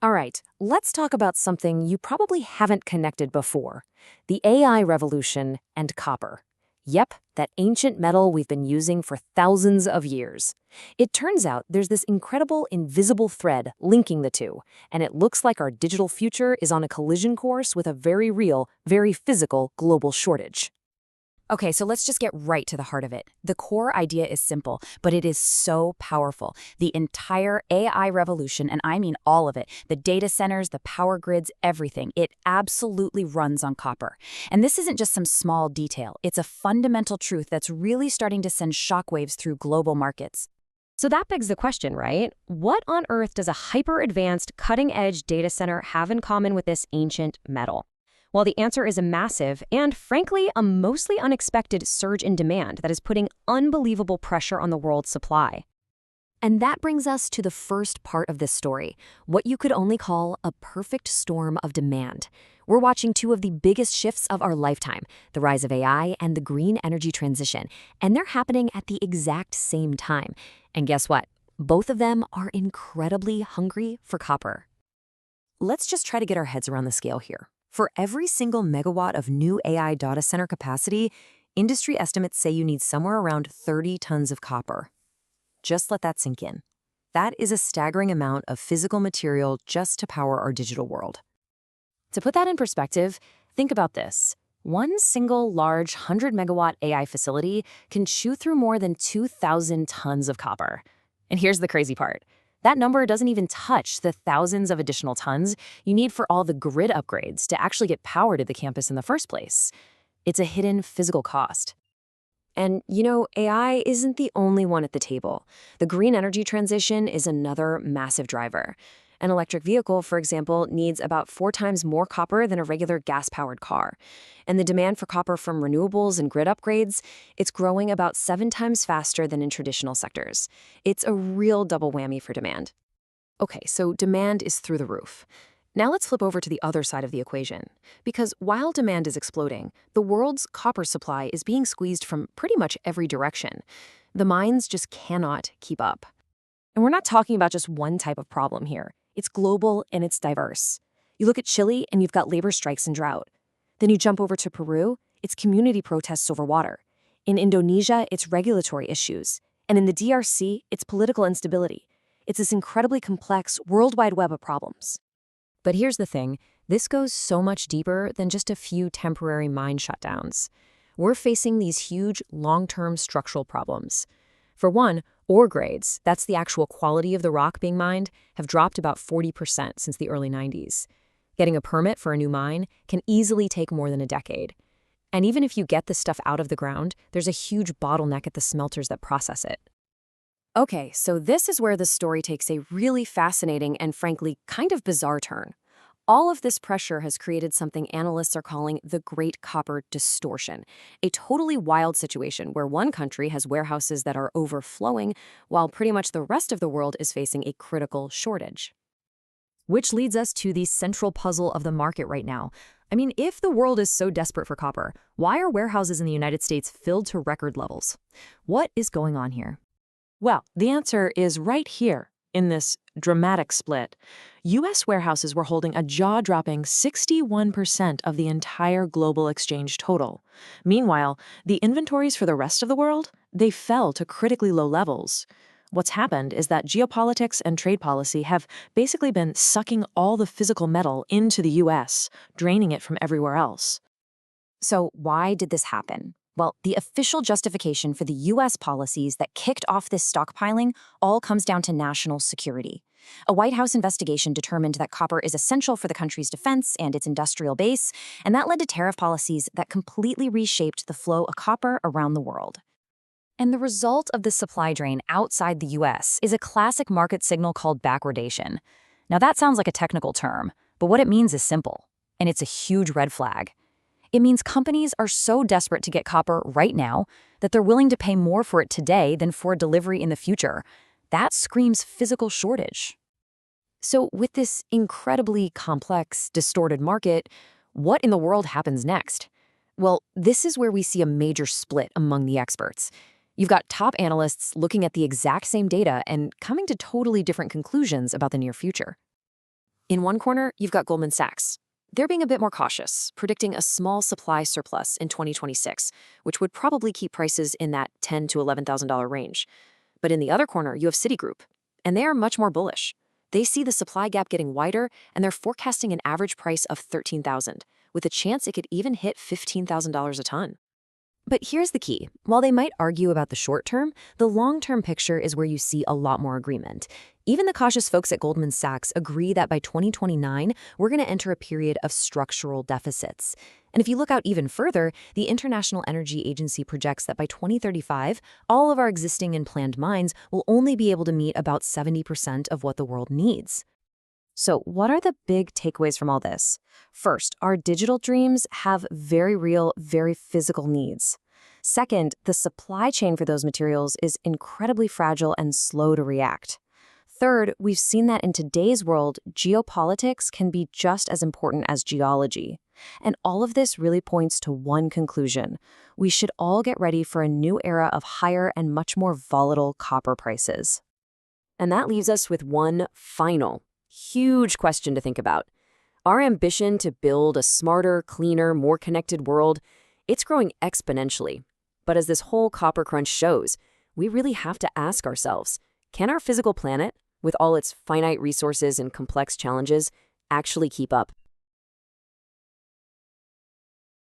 All right, let's talk about something you probably haven't connected before: the AI revolution and copper. Yep, that ancient metal we've been using for thousands of years. It turns out there's this incredible invisible thread linking the two, and it looks like our digital future is on a collision course with a very real, very physical global shortage. Okay, so let's just get right to the heart of it. The core idea is simple, but it is so powerful. The entire AI revolution, and I mean all of it, the data centers, the power grids, everything, it absolutely runs on copper. And this isn't just some small detail. It's a fundamental truth that's really starting to send shockwaves through global markets. So that begs the question, right? What on earth does a hyper-advanced, cutting-edge data center have in common with this ancient metal? Well, the answer is a massive and, frankly, a mostly unexpected surge in demand that is putting unbelievable pressure on the world's supply. And that brings us to the first part of this story, what you could only call a perfect storm of demand. We're watching two of the biggest shifts of our lifetime, the rise of AI and the green energy transition, and they're happening at the exact same time. And guess what? Both of them are incredibly hungry for copper. Let's just try to get our heads around the scale here. For every single megawatt of new AI data center capacity, industry estimates say you need somewhere around 30 tons of copper. Just let that sink in. That is a staggering amount of physical material just to power our digital world. To put that in perspective, think about this. One single large 100-megawatt AI facility can chew through more than 2,000 tons of copper. And here's the crazy part. That number doesn't even touch the thousands of additional tons you need for all the grid upgrades to actually get power to the campus in the first place. It's a hidden physical cost. And, AI isn't the only one at the table. The green energy transition is another massive driver. An electric vehicle, for example, needs about 4 times more copper than a regular gas-powered car. And the demand for copper from renewables and grid upgrades, it's growing about 7 times faster than in traditional sectors. It's a real double whammy for demand. Okay, so demand is through the roof. Now let's flip over to the other side of the equation. Because while demand is exploding, the world's copper supply is being squeezed from pretty much every direction. The mines just cannot keep up. And we're not talking about just one type of problem here. It's global and it's diverse. You look at Chile and you've got labor strikes and drought. Then you jump over to Peru, it's community protests over water. In Indonesia, it's regulatory issues. And in the DRC, it's political instability. It's this incredibly complex worldwide web of problems. But here's the thing, this goes so much deeper than just a few temporary mine shutdowns. We're facing these huge, long-term structural problems. For one, ore grades, that's the actual quality of the rock being mined, have dropped about 40% since the early 90s. Getting a permit for a new mine can easily take more than a decade. And even if you get the stuff out of the ground, there's a huge bottleneck at the smelters that process it. Okay, so this is where the story takes a really fascinating and frankly kind of bizarre turn. All of this pressure has created something analysts are calling the Great Copper Distortion, a totally wild situation where one country has warehouses that are overflowing, while pretty much the rest of the world is facing a critical shortage. Which leads us to the central puzzle of the market right now. I mean, if the world is so desperate for copper, why are warehouses in the United States filled to record levels? What is going on here? Well, the answer is right here. In this dramatic split, U.S. warehouses were holding a jaw-dropping 61% of the entire global exchange total. Meanwhile, the inventories for the rest of the world, they fell to critically low levels. What's happened is that geopolitics and trade policy have basically been sucking all the physical metal into the U.S., draining it from everywhere else. So why did this happen? Well, the official justification for the U.S. policies that kicked off this stockpiling all comes down to national security. A White House investigation determined that copper is essential for the country's defense and its industrial base, and that led to tariff policies that completely reshaped the flow of copper around the world. And the result of this supply drain outside the U.S. is a classic market signal called backwardation. Now that sounds like a technical term, but what it means is simple, and it's a huge red flag. It means companies are so desperate to get copper right now that they're willing to pay more for it today than for a delivery in the future. That screams physical shortage. So with this incredibly complex, distorted market, what in the world happens next? Well, this is where we see a major split among the experts. You've got top analysts looking at the exact same data and coming to totally different conclusions about the near future. In one corner, you've got Goldman Sachs. They're being a bit more cautious, predicting a small supply surplus in 2026, which would probably keep prices in that $10,000 to $11,000 range. But in the other corner, you have Citigroup, and they are much more bullish. They see the supply gap getting wider, and they're forecasting an average price of $13,000, with a chance it could even hit $15,000 a ton. But here's the key. While they might argue about the short term, the long-term picture is where you see a lot more agreement. Even the cautious folks at Goldman Sachs agree that by 2029, we're going to enter a period of structural deficits. And if you look out even further, the International Energy Agency projects that by 2035, all of our existing and planned mines will only be able to meet about 70% of what the world needs. So what are the big takeaways from all this? First, our digital dreams have very real, very physical needs. Second, the supply chain for those materials is incredibly fragile and slow to react. Third, we've seen that in today's world, geopolitics can be just as important as geology. And all of this really points to one conclusion. We should all get ready for a new era of higher and much more volatile copper prices. And that leaves us with one final, huge question to think about. Our ambition to build a smarter, cleaner, more connected world, it's growing exponentially. But as this whole copper crunch shows, we really have to ask ourselves, can our physical planet, with all its finite resources and complex challenges, actually keep up?